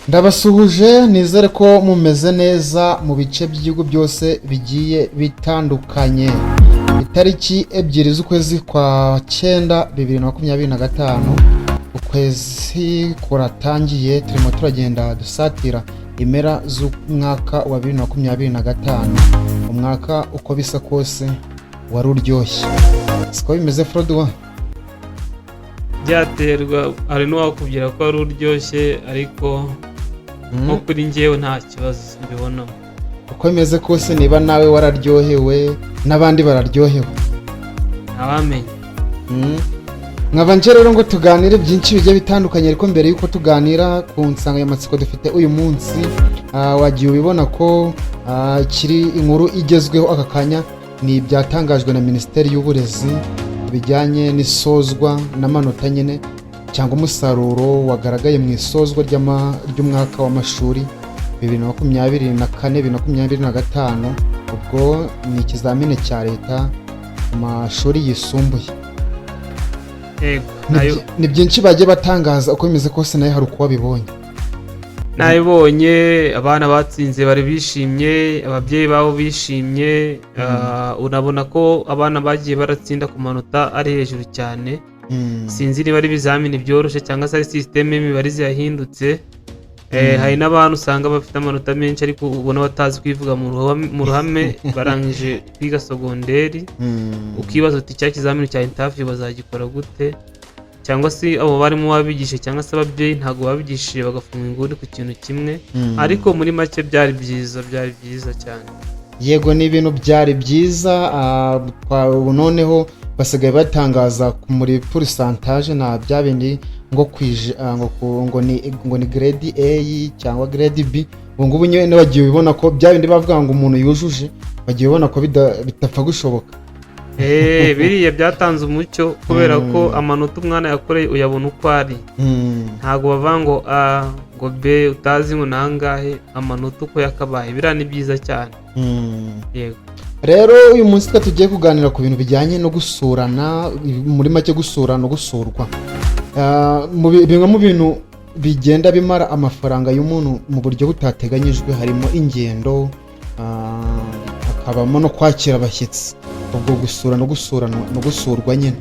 Ndabasuhuje nizere ko mumeze neza mu bice by'igihugu byose bigiye bitandukanye. Itariki 2 z'ukwezi kwa 9 2025, ukwezi kuratangiye, turimo turagenda dusatira impera z'umwaka wa 2025. Umwaka uko bisa kose wari uryoshye, siko bimeze Frodo? Byaterwa, hari n'uwakubwira ko ari uryoshye ariko nko kuri njyewe nta kibazo mbibonamo. Uko bimeze kose, niba nawe wararyohewe n'abandi bararyohewe, ntawamenya. Nkabanje rero ngo tuganire byinshi bigiye bitandukanye, ariko mbere yuko tuganira ku nsanganyamatsiko dufite uyu munsi, wagiye ubibona ko kiri inkuru igezweho aka kanya ni ibyatangajwe na Minisiteri y'Uburezi bijyanye n'isozwa n'amanota nyine cyangwa umusaruro wagaragaye mu isozwa ry'umwaka w'amashuri 2024-2025. ubwo ni ikizamini cya leta mu mashuri yisumbuye. Ni byinshi bagiye batangaza, uko bimeze kose nawe hari uko wabibonye? Nabibonye, abana batsinze bari bishimye, ababyeyi babo bishimye. Urabona ko abana bagiye baratsinda ku manota ari hejuru cyane. Sinzi niba ari ibizamini byoroshye cyangwa se ari sisiteme y'imibare yahindutse. Hari n'abantu usanga bafite amanota menshi ariko ubona batazi kwivuga mu ruhame barangije kwiga segonderi. Ukibaza uti cya kizamini cya interview bazagikora gute, cyangwa se abo barimo wabigishe cyangwa se ababyeyi ntabwo babigishije bagafunga inguni ku kintu kimwe. Ariko muri make byari byiza cyane. Yego, ni ibintu byari byiza. Noneho basigaye batangaza muri pourcentage na bya bindi ngo ni grade A cyangwa grade B. Ubu ngubu nyine bagiye ubibona ko bya bindi bavuga ngo umuntu yujuje, bagiye ubona ko bitapfa gushoboka. Biriya byatanze umucyo kubera ko amanota umwana yakoreye uyabona uko ari. Ntabwo bavuga ngo A ngo B utazi ngo nangahe, amanota uko yakabaye. Biriya ni byiza cyane. Yego. Rero uyu munsi tugiye kuganira ku bintu bijyanye no gusurana, muri make gusura no gusurwa. Bimwe mu bintu bigenda bimara amafaranga y'umuntu mu buryo butateganyijwe harimo ingendo, hakabamo no kwakira abashyitsi. Ubwo gusura no gusurwa nyine.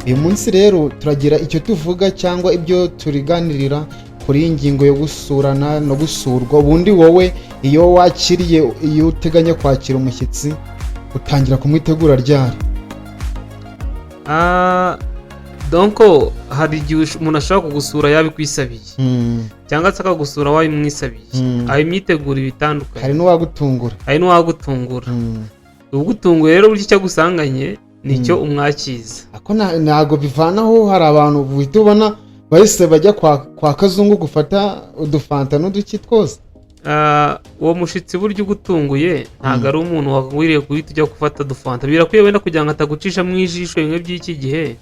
Uyu munsi rero turagira icyo tuvuga cyangwa ibyo turiganirira kuri iyi ngingo yo gusurana no gusurwa. Ubundi wowe iyo uteganya kwakira umushyitsi utangira kumwitegura ryari? Donc hari igihe umuntu ashobora kugusura yabikwisabiye, cyangwa se akagusura wabimwisabiye. Aho imyiteguro ibitandukanye. Hari n'uwagutungura. Ugutunguye rero buryo icyo agusanganye nicyo umwakiza. Ako ntago bivanaho. Hari abantu buhita ubona bahise bajya kwa kazungu gufata udufanta n'uduki twose. Uwo mushitsi buryo ugutunguye ntabwo ari umuntu wakwiriye guhita ujya gufata dufanta. Birakwiye wenda kugira ngo atagucisha mu ijisho bimwe by'iki gihe.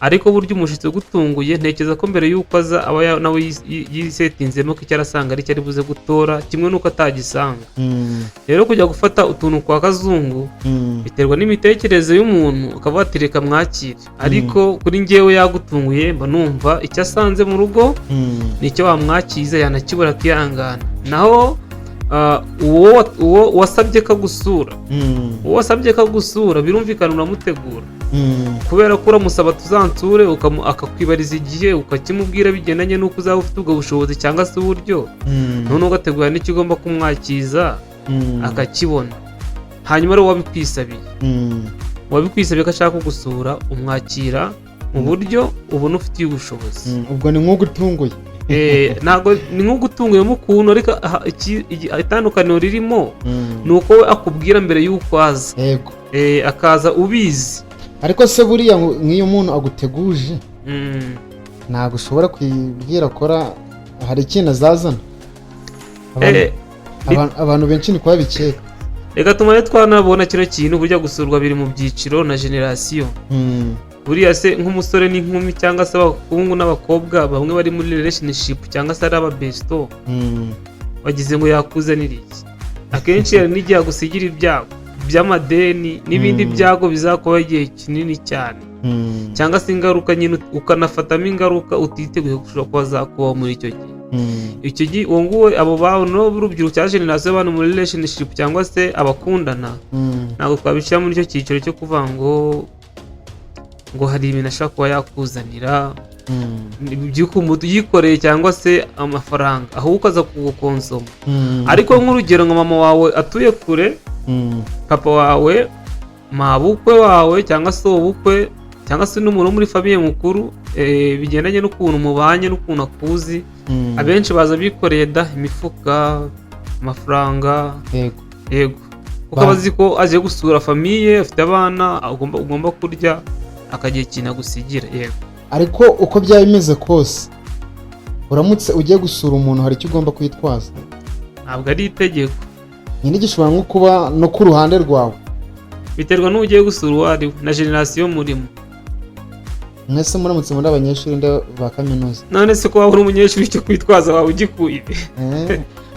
Ariko buryo umushitsi ugutunguye ntekereza ko mbere y'uko aza aba nawe yisetinzemo ko icyo arasanga ari cyo ari buze gutora, kimwe n'uko atagisanga. Rero kujya gufata utuntu kwa kazungu biterwa n'imitekerereze y'umuntu, ukaba watireka mwakire. Ariko kuri njyewe yagutunguye mba numva icyo asanze mu rugo nicyo wamwakiza, yanakibura akihangana. Naho uwo wasabye kagusura birumvikana uramutegura, kubera ko uramusaba tuzansure, akakwibariza igihe ukakimubwira bigendanye n'uko uzaba ufite ubwo bushobozi cyangwa se uburyo. none ugategura n'icyo ugomba kumwakiza akakibona. Hanyuma rero wabikwisabiye ko ashaka kugusura, umwakira mu buryo ubona ufitiye ubushobozi. Ubwo ni nk'ugutunguye. Ntabwo ni nk'ugutunguyemo ukuntu, ariko itandukaniro ririmo ni uko we akubwira mbere y'uko aza. Akaza ubizi. Ariko se buriya nk'iyo umuntu aguteguje ntabwo ushobora kwibwira akora hari ikintu azazana. Abantu benshi ni kuba bikeka. Reka tumane twanabona kino kintu burya gusurwa biri mu byiciro na generasiyo. Buriya se nk'umusore n'inkumi cyangwa se abahungu n'abakobwa bamwe bari muri relationship cyangwa se ari ababesto, wagize ngo yakuzanira iki? Akenshi hari n'igihe agusigira ibyago by'amadeni n'ibindi byago bizakuba igihe kinini cyane, cyangwa se ingaruka nyine ukanafatamo ingaruka utiteguye gushobora kuba zakubaho muri icyo gihe. icyo gihe uwo nguwo abo bantu b'urubyiruko cya generasiyo y'abantu muri relationship cyangwa se abakundana ntabwo twabishyira muri icyo cyiciro cyo kuvuga ngo hari ibintu ashobora kuba yakuzanira by'ukuntu yikoreye cyangwa se amafaranga ahubwo ukaza kugukonsoma ariko nk'urugero nka mama wawe atuye kure papa wawe mabukwe wawe cyangwa se ubukwe cyangwa se n'umuntu wo muri famiye mukuru bigendanye n'ukuntu mubanye n'ukuntu akuzi abenshi baza bikoreye imifuka amafaranga yego kuko abazi ko aje gusura famiye afite abana ugomba kurya akagiye ikintu agusigira yego ariko uko byaba bimeze kose uramutse ugiye gusura umuntu hari icyo ugomba kwitwaza ntabwo ari itegeko nyine gishobora nko kuba no ku ruhande rwawe biterwa n'ugiye gusura uwo ari we na generasiyo murimo mwese muramutse muri abanyeshuri ba kaminuza none se ko waba uri umunyeshuri icyo kwitwaza waba ugikuye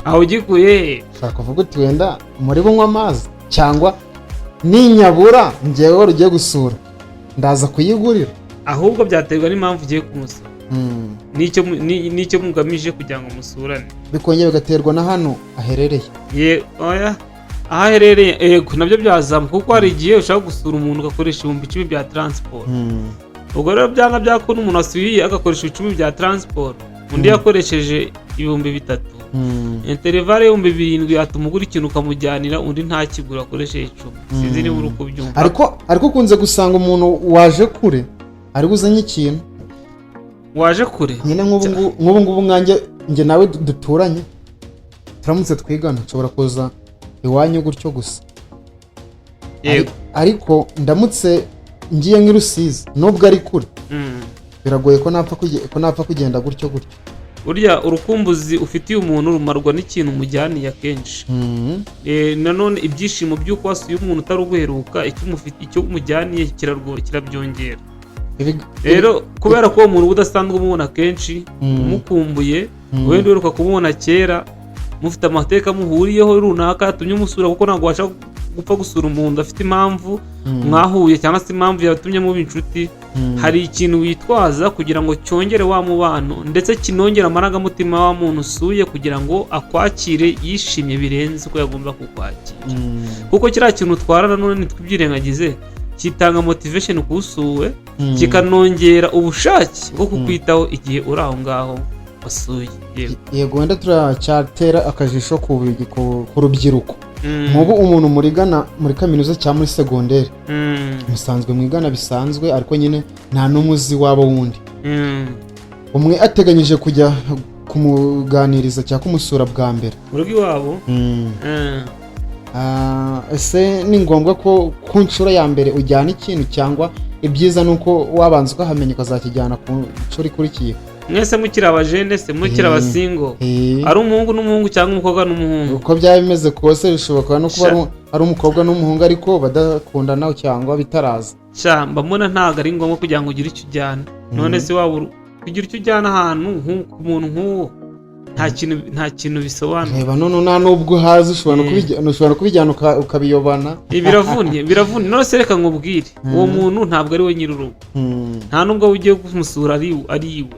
aho ugikuye ushaka kuvuga uti wenda muri bunywa amazi cyangwa ninyabura njyewe wari ugiye gusura ndaza kuyigurira ahubwo byaterwa n'impamvu ugiye kumusura n'icyo mugamije kugira ngo musurane bikongera bigaterwa na hano aherereye aho aherereye yego nabyo byazamuka kuko hari igihe ushaka gusura umuntu ugakoresha 10,000 bya transport ubwo rero byanga byakunda umuntu asuye agakoresha 10,000 bya transport undi yakoresheje 3,000 intervale 7,000 yatuma ugura ikintu ukamujyanira undi nta kigura akoresheje 10 sinzi niba uri kubyumva ariko ukunze gusanga umuntu waje kure ari buzanye ikintu waje kure nyine nk'ubu ngubu njye nawe duturanye turamutse twigana nshobora kuza iwanyu gutyo gusa ariko ndamutse ngiye nk'irusizi nubwo ari kure biragoye ko napfa kugenda gutyo burya urukumbuzi ufitiye umuntu rumarwa n'ikintu umujyaniye akenshi nanone ibyishimo by'uko wasuye umuntu utari uguheruka icyo umujyaniye kirabyongera rero kubera ko uwo muntu udasanzwe umubona kenshi umukumbuye wenda uheruka kumubona kera mufite amateka muhuriyeho runaka yatumye umusura kuko ntabwo washaka gupfa gusura umuntu afite impamvu mwahuye cyangwa se impamvu yatumye muba inshuti hari ikintu witwaza kugira ngo cyongere wa mubano ndetse kinongere amarangamutima wa muntu usuye kugira ngo akwakire yishimye birenze uko yagomba kukwakira kuko kiriya kintu utwara nanone ntitwibyirengagize kitanga motivation kuwusuwe kikanongera ubushake bwo kukwitaho igihe uri aho ngaho wasuye yego wenda turacyatera akajisho ku rubyiruko nk'ubu umuntu murigana muri kaminuza cyangwa muri segonderi musanzwe mwigana bisanzwe ariko nyine nta n'umuzi wabo wundi umwe ateganyije kujya kumuganiriza cyangwa kumusura bwa mbere mu rugo iwabo ese ni ngombwa ko ku nshuro ya mbere ujyana ikintu cyangwa ibyiza ni uko wabanza ukahamenya ukazakijyana ku nshuro ikurikiye mwese mukiri abajene se mukiri abasingo ari umuhungu n'umuhungu cyangwa umukobwa n'umuhungu uko byaba bimeze kose bishoboka no kuba ari umukobwa n'umuhungu ariko badakundana cyangwa bitaraza mba mbona ntabwo ari ngombwa kugira ngo ugire icyo ujyana none se waba kugira icyo ujyana ahantu ku muntu nk'uwo nta kintu bisobanura reba none nta nubwo uhazi ushobora kubijyana ukabiyobana biravunye none se reka nkubwire uwo muntu ntabwo ari we nyir'urugo nta nubwo ugiye kumusura ari iwe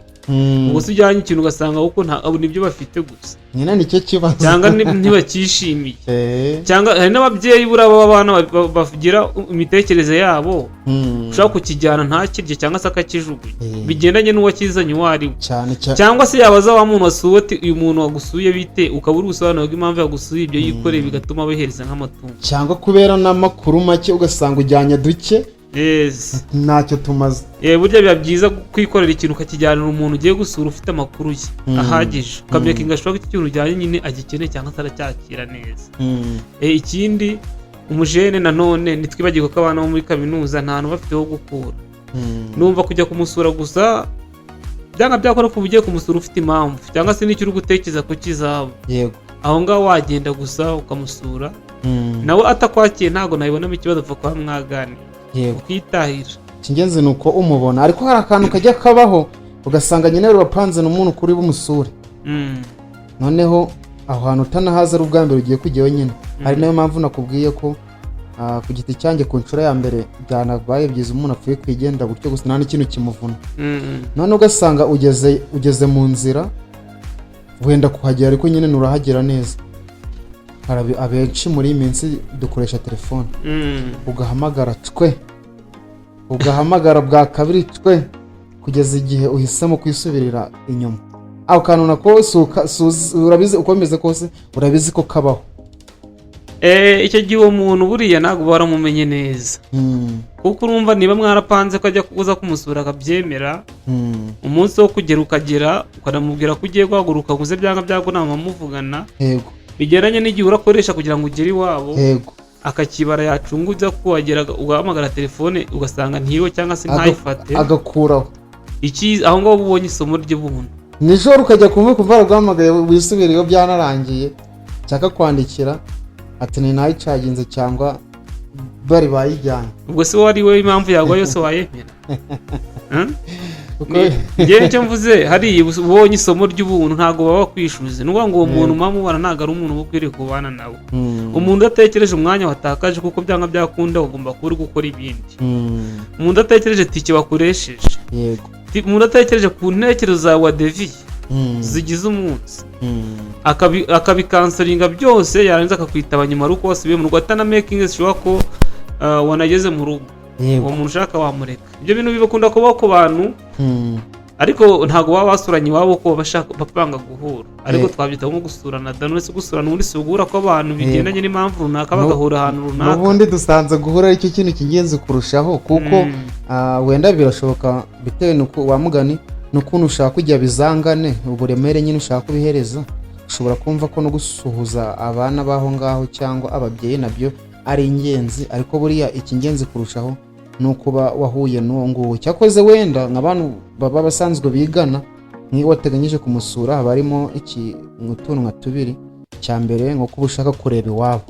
ubwo se ujyanye ikintu ugasanga kuko ntabwo nibyo bafite gusa nyine nicyo kibazo cyangwa ntibakishimiye cyangwa hari n'ababyeyi buriya b'abana bagira imitekerereze yabo ushobora kukijyana ntakirye cyangwa se akakijugunya bigendanye n'uwakizanye uwo ari we cyangwa se yabaza wa muntu wasuwe ati uyu muntu wagusuye bite ukaba uri gusobanura impamvu yagusuye ibyo yikoreye bigatuma abihereza nk'amatungo cyangwa kubera n'amakuru make ugasanga ujyanye duke ntacyo tumaze burya biba byiza kwikorera ikintu ukakijyanira umuntu ugiye gusura ufite amakuru ye ahagije ukamenya ashobora ko iki kintu ujyanye nyine agikeneye cyangwa se aracyakira neza ikindi umujene nanone ntitwibagirwe ko abana bo muri kaminuza nta hantu bafite ho gukura numva kujya kumusura gusa byanga byakora ko ugiye kumusura ufite impamvu cyangwa se n'icyo uri gutekereza ko kizaba aho ngaho wagenda gusa ukamusura nawe atakwakiye ntabwo nabibonamo ikibazo upfa kuba mwaganira ukitahira icy'ingenzi ni uko umubona ariko hari akantu kajya kabaho ugasanga nyine wapanze n'umuntu kuri bumusure noneho aho hantu utanahaza ari ubwa mbere ugiye kujyayo nyine hari nayo mpamvu nakubwiye ko ku giti cyanjye ku nshuro ya mbere byanabaye byiza umuntu apfuye kwigenda gutyo gusa nta n'ikintu kimuvuna none ugasanga ugeze mu nzira wenda kuhagera ariko nyine nurahagera neza. Abenshi muri iyi minsi dukoresha telefone, ugahamagara ugahamagara bwa kabiri kugeza igihe uhisemo kwisubirira inyuma. Aho kantu nako urabizi ukomeze kose urabizi ko kabaho. Icyo gihe uwo muntu buriya ntabwo baramumenye neza, kuko urumva niba mwarapanze ko ajya kuza kumusura akabyemera, umunsi wo kugera ukagera ukanamubwira ko ugiye guhaguruka guze byanga byagonama muvugana, yego, bigeranye n'igihe urakoresha kugira ngo ugere iwabo, yego, akakibara yacunguza kuhagera ugahamagara telefone ugasanga ntiyo cyangwa se ntayifate agakuraho. Aho ngaho ubonye isomo ry'ubuntu. Nijoro ukajya kumva guhamagaye wisubira iyo byanarangiye, cyaka kwandikira ati ni nayicaginze cyangwa bari bayijyanye. Ubwo se wari we impamvu yawe yose wayemera? Ngewe icyo mvuze hari ubonye isomo ry'ubuntu ntabwo baba kwishuze, n'uvuga ngo uwo muntu mubana ntabwo ari umuntu ukwiriye kubana nawe. Umuntu udatekereje umwanya watakaje kuko byanga byakunda ugomba kuba uri gukora ibindi. Umuntu udatekereje tike wakoresheje, yego, umuntu udatekereje ku ntekerezo zawe wadeviye zigize umunsi, akabikansoringa byose, yarangiza akakwitaba nyuma ari uko wasubiye mu rugo atanamakingi sure ko wanageze mu rugo. Uwo muntu ushaka wamureka. Ibyo bintu bibakunda kubaho ku bantu, ariko ntabwo baba basuranye iwabo ko bapanga guhura, ariko twabyita nko gusurana. None se gusurana ubundi si ugura ko abantu bigendanye n'impamvu runaka bagahura ahantu runaka. N'ubundi dusanze guhura aricyo kintu cy'ingenzi kurushaho, kuko wenda birashoboka bitewe n'uko wamugani n'ukuntu ushaka kujya bizangane uburemere nyine ushaka kubihereza. Ushobora kumva ko no gusuhuza abana baho ngaho cyangwa ababyeyi nabyo ari ingenzi, ariko buriya ikingenzi kurushaho nuko wahuye n'uwo nguwo. Cyakoze wenda nk'abantu baba basanzwe bigana, nk'iyo wateganyije kumusura haba harimo utuntu nka tubiri. Cya mbere nko kuba ushaka kureba iwabo,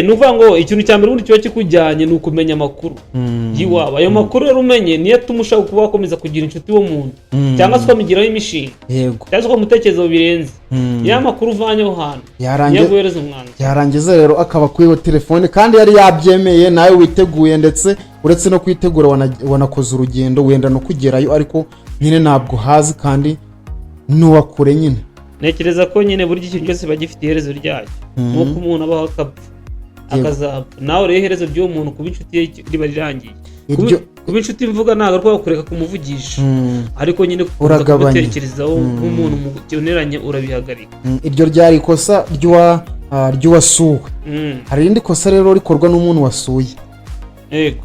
nuvuga ngo ikintu cya mbere ubundi kiba kikujyanye ni ukumenya amakuru y'iwabo. Ayo makuru rero umenye niyo atuma ushaka kuba wakomeza kugira inshuti wo muntu, cyangwa se ukamugiraho imishinga, yego, cyangwa se ukamutekerezaho birenze. Ya makuru uvanyeho hantu niyo guhereza umwanzuro. Yarangiza rero akaba kwiho telefone kandi yari yabyemeye, nawe witeguye, ndetse uretse no kwitegura wanakoze urugendo wenda no kugerayo, ariko nyine ntabwo hazi kandi n'uwakure nyine. Ntekereza ko nyine buri ikintu cyose bagifite iherezo ryacyo, nuko umuntu abaho akapfa akazapfa. Nawe rero iherezo ry'uwo muntu kuba inshuti ye riba rirangiye. Kuba inshuti mvuga ntabwo ari kureka kumuvugisha, ariko nyine kumutekerezaho nk'umuntu mukeneranye urabihagarika. Iryo ryari ikosa ry'uwasuwe. Hari irindi kosa rero rikorwa n'umuntu wasuye, yego,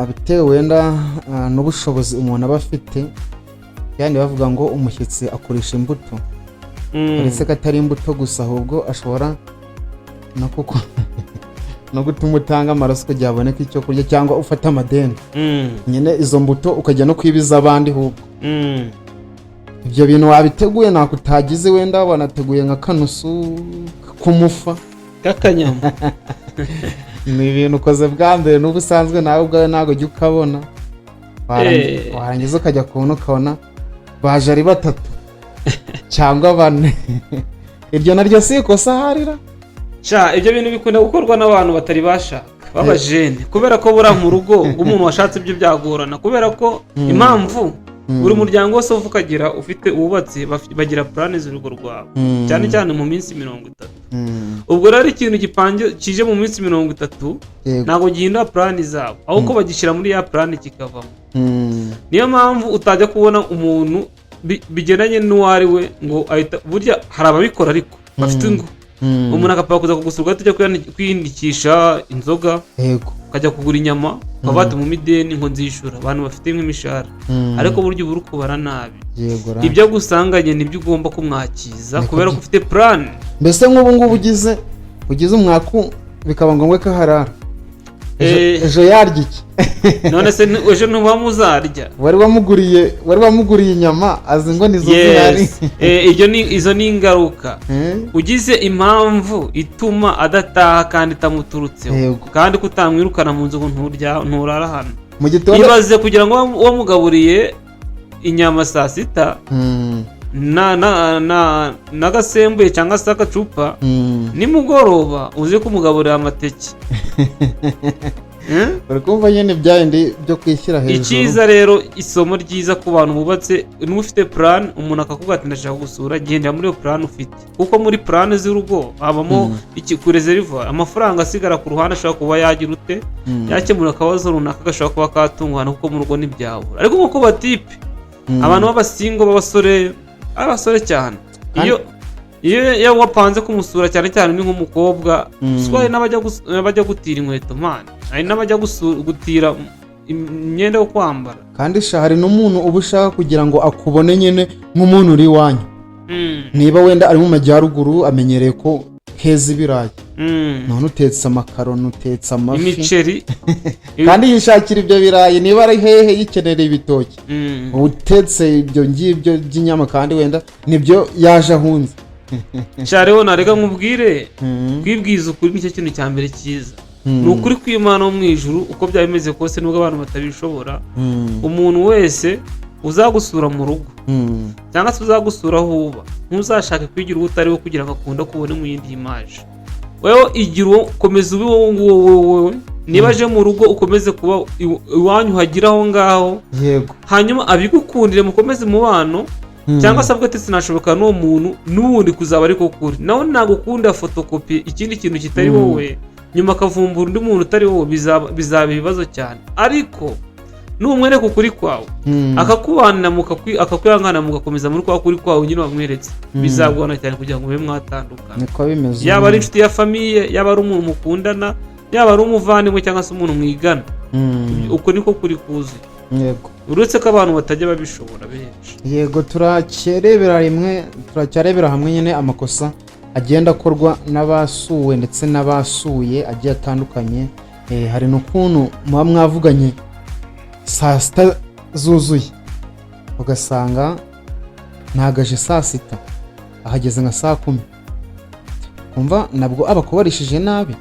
bitewe wenda n'ubushobozi umuntu aba afite. Yani bavuga ngo umushyitsi akoresha imbuto, uretse ko atari imbuto gusa, ahubwo ashobora no gutuma utanga amaraso kugira haboneke icyo kurya, cyangwa ufata amadeni nyine izo mbuto ukajya no kwibiza abandi. Ahubwo ibyo bintu wabiteguye ntako utagize, wenda wanateguye nka kanusu kumufa k'akanyama. Ni ibintu ukoze bwa mbere n'ubusanzwe nawe ubwawe ntabwo ujya ukabona, warangiza ukajya kubona ukabona baje ari 3 cyangwa 4. Iryo naryo si ikosa harira. Ibyo bintu bikunda gukorwa n'abantu batari bashaka b'abajene, kubera ko bura mu rugo umuntu washatse ibyo byagorana, kubera ko impamvu buri muryango wose ukagira ufite uwubatse bagira plane z'urugo rwawe, cyane cyane mu minsi 30. Ubwo rero ikintu kije mu minsi 30 ntabwo gihindura plane zabo, ahubwo bagishyira muri ya plane kikavamo. Niyo mpamvu utajya kubona umuntu bigendanye n'uwari we ngo ahita, burya hari ababikora ariko bafite ngo umuntu akapfa kuza kugusura tujya kwiyindikisha inzoga, yego, ukajya kugura inyama ukavata mu mideni ngo nzishura abantu bafite nk'imishara, ariko buryo ubura kubara nabi. Ibyo gusanganye nibyo ugomba kumwakiza kubera ko ufite plan. Mbese nk'ubu ngubu ugize umwaku bikaba ngombwa ko harara ejo yarya iki? None se ejo ntuba muzarya? Wari wamuguriye inyama azi ngo nizo zihari. Izo ni ingaruka. Ugize impamvu ituma adataha kandi itamuturutseho, kandi kutamwirukana mu nzu ngo nturara hano. Ibaze kugira ngo wamugaburiye inyama saa 6 n'agasembuye cyangwa se agacupa, nimugoroba uzi ko umugaburira amateke. uri kumva nyine byayindi byo kwishyira hejuru. Icyiza rero isomo ryiza ku bantu bubatse n'ufite plan umuntu akakubwira ati ndashaka gusura gendera muri iyo plan ufite, kuko muri plan z'urugo habamo ku reserve amafaranga asigara ku ruhande ashobora kuba yagira ute yakemura akabazo runaka gashobora kuba katungana kuko mu rugo ntibyabura. Ariko nkuko batipe abantu b'abasingo abasore cyane iyo wapanze kumusura cyane cyane ni nk'umukobwa swari n'abajya gutira inkweto man, hari n'abajya gutira imyenda yo kwambara, kandi hari n'umuntu uba ushaka kugira ngo akubone nyine nk'umuntu uri iwanyu. Niba wenda ari mu majyaruguru amenyereye ko heza ibirayi, none utetse amakaroni, utetse amafi, imiceri kandi yishakira ibyo birayi. Niba ari hehe yikenera ibitoki, utetse ibyo ngibyo by'inyama, kandi wenda nibyo yaje ahunze. Shareho narega nkubwire kwibwiza ukuri nicyo kintu cya mbere cyiza. Ni ukuri kw'Imana wo mu ijuru uko byaba bimeze kose nubwo abantu batabishobora. Umuntu wese uzagusura mu rugo cyangwa se uzagusura aho uba, ntuzashake kwigira uwo utari wo kugira ngo akunda kubone mu yindi image. Wewe igira uwo komeza ube wowe wowe, niba aje mu rugo ukomeze kuba iwanyu hagira aho ngaho, yego, hanyuma abigukundire mukomeze umubano. Cyangwa se ati sinashoboka n'uwo muntu n'ubundi kuzaba ariko kuri nawe nagukunda fotokopi ikindi kintu kitari wowe, nyuma akavumbura undi muntu utari wowe, bizaba ibibazo cyane. Ariko numwereka ukuri kwawe akakubanira akakwihangana mugakomeza muri kwa kuri kwawe nyine wamweretse, bizagorana cyane kugira ngo mube mwatandukana. Niko bimeze, yaba ari inshuti ya famiye, yaba ari umuntu mukundana, yaba ari umuvandimwe cyangwa se umuntu mwigana. Uko niko kuri kuzuye. Yego, uretse ko abantu batajya babishobora benshi. Yego, turacyarebera hamwe nyine amakosa agenda akorwa n'abasuwe ndetse n'abasuye agiye atandukanye. Hari n'ukuntu muba mwavuganye saa sita zuzuye ugasanga ntagaje saa sita, ahageze nka saa 10, kumva nabwo abakubarishije nabi.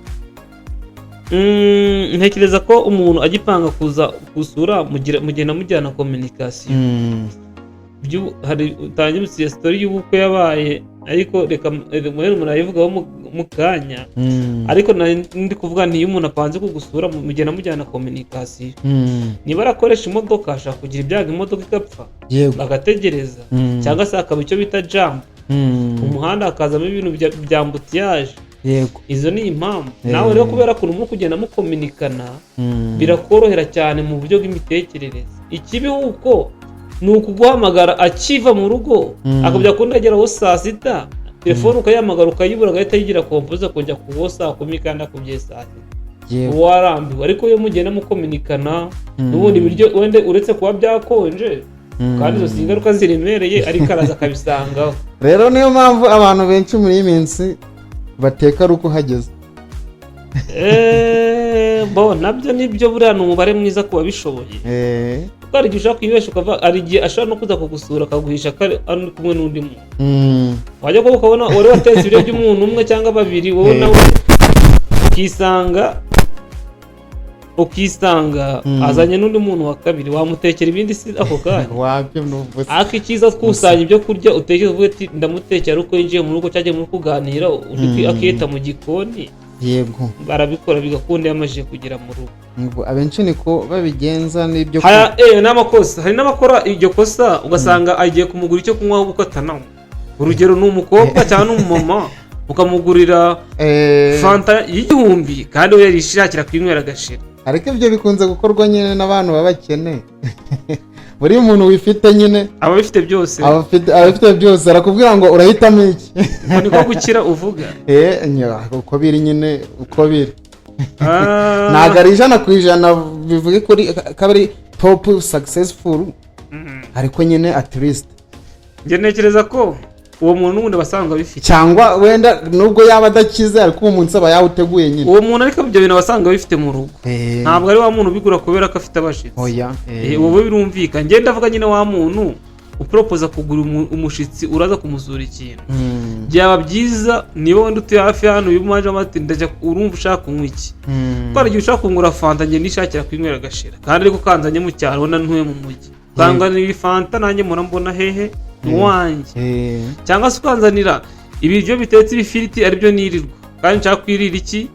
Ntekereza ko umuntu agipanga kuza gusura mugenda mujyana communication. Hari utangirutse story y'ubukwe yabaye, ariko reka umuntu ayivugaho mu kanya. Ariko ndi kuvuga nti iyo umuntu apanze kugusura mugenda mujyana communication. Niba arakoresha imodoka ashaka kugira ibyago imodoka igapfa bagategereza, cyangwa se akaba icyo bita jump, umuhanda hakazamo ibintu bya ambutiyage. Yego, izo ni impamvu. Nawe rero kubera ko urimo kugenda mukominikana birakorohera cyane mu buryo bw'imitekerereze. Ikibi uko ni ukuguhamagara akiva mu rugo akabya kundageraho saa sita, telefone ukayihamagara ukayibura, agahita yigira kompoza kujya kuwo saa 10 kandi akubye saa 6. Warambiwe. Ariko iyo mugenda mukominikana n'ubundi biryo wende uretse kuba byakonje kandi izo singaruka ziremereye, ariko araza akabisangaho. Rero niyo mpamvu abantu benshi muri iyi minsi bateka ari uko hageze. Nabyo nibyo buriya ni umubare mwiza ku babishoboye. Kuko hari igihe ushaka kwibesha ukava, hari igihe ashobora no kuza kugusura akaguhisha ko ari kumwe n'undi muntu. Wajya kuba ukabona wari watetse ibiryo by'umuntu umwe cyangwa babiri, wowe nawe ukisanga azanye n'undi muntu wa kabiri, wamutekera ibindi si ako kanya. Ariko icyiza twusanya ibyo kurya utekera uvuga ati ndamutekera uko yinjiye mu rugo cyagiye muri kuganira akita mu gikoni. Yego, barabikora bigakunda yamaje kugera mu rugo. Abenshi niko babigenza n'ibyo n'amakosa. Hari n'abakora iryo kosa ugasanga agiye kumugura icyo kunywa uko atananywa. Urugero ni umukobwa cyangwa n'umumama ukamugurira fanta y'igihumbi kandi we yarishakira kwinywera agashira. Ariko ibyo bikunze gukorwa nyine n'abantu babakene. Buri muntu wifite nyine abafite byose, abafite byose arakubwira ngo urahitamo iki. Niko gukira uvuga. Uko biri nyine, uko biri. Ntago ari 100% bivuge kuri kabiri top successful, ariko nyine at least nge ntekereza ko uwo muntu n'ubundi basanga bifite, cyangwa wenda nubwo yaba adakize ariko uwo munsi aba yawuteguye nyine. Uwo muntu ariko ibyo bintu basanga bifite mu rugo, ntabwo ari wa muntu ubigura kubera ko afite abashitsi. Wowe birumvika. Nge ndavuga nyine wa muntu upropose kugura umushitsi uraza kumuzura ikintu. Byaba byiza niba wenda utuye hafi hano uyu maje amati ndajya urumva ushaka kunywa iki. Kwa ryo ushaka kungura fanta nge nishakira kwinywera agashira, kandi ariko kanzanye mu cyaro na ntuye mu mujyi. Kanga ni fanta nanjye murambona hehe wanjye. Cyangwa se ukanzanira ibiryo bitetse ibifiriti aribyo nirirwa, kandi nshaka kwirira iki